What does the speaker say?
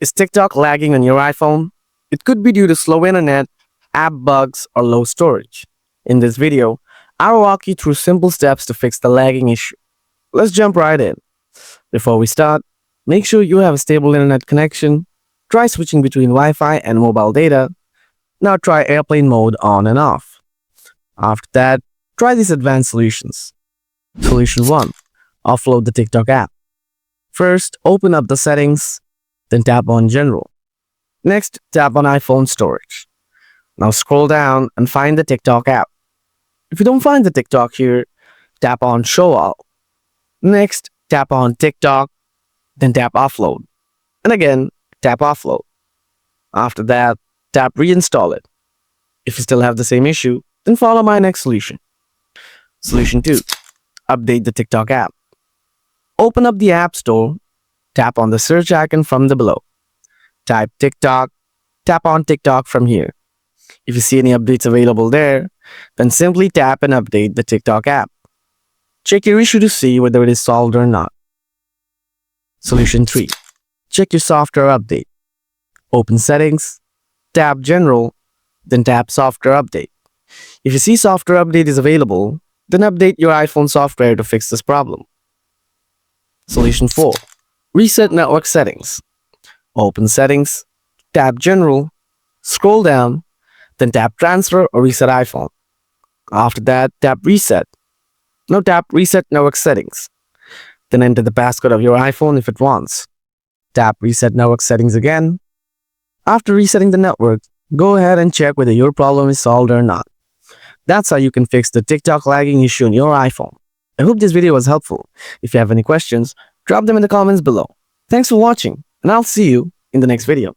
Is TikTok lagging on your iPhone? It could be due to slow internet, app bugs, or low storage. In this video, I'll walk you through simple steps to fix the lagging issue. Let's jump right in. Before we start, make sure you have a stable internet connection. Try switching between Wi-Fi and mobile data. Now try airplane mode on and off. After that, try these advanced solutions. Solution 1. Offload the TikTok app. First, open up the settings, then tap on General. Next, tap on iPhone storage. Now scroll down and find the TikTok app. If you don't find the TikTok here, tap on Show All. Next, tap on TikTok, then tap Offload. And again, tap Offload. After that, tap Reinstall it. If you still have the same issue, then follow my next solution. Solution 2. Update the TikTok app. Open up the App Store, tap on the search icon from the below. Type TikTok, tap on TikTok from here. If you see any updates available there, then simply tap and update the TikTok app. Check your issue to see whether it is solved or not. Solution 3. Check your software update. Open Settings, tap General, then tap Software Update. If you see Software Update is available, then update your iPhone software to fix this problem. Solution 4. Reset network settings. Open Settings, tap General, scroll down, then tap Transfer or Reset iPhone. After that, tap Reset. Now tap Reset network settings. Then enter the passcode of your iPhone if it wants. Tap Reset network settings again. After resetting the network, go ahead and check whether your problem is solved or not. That's how you can fix the TikTok lagging issue on your iPhone. I hope this video was helpful. If you have any questions, drop them in the comments below. Thanks for watching, and I'll see you in the next video.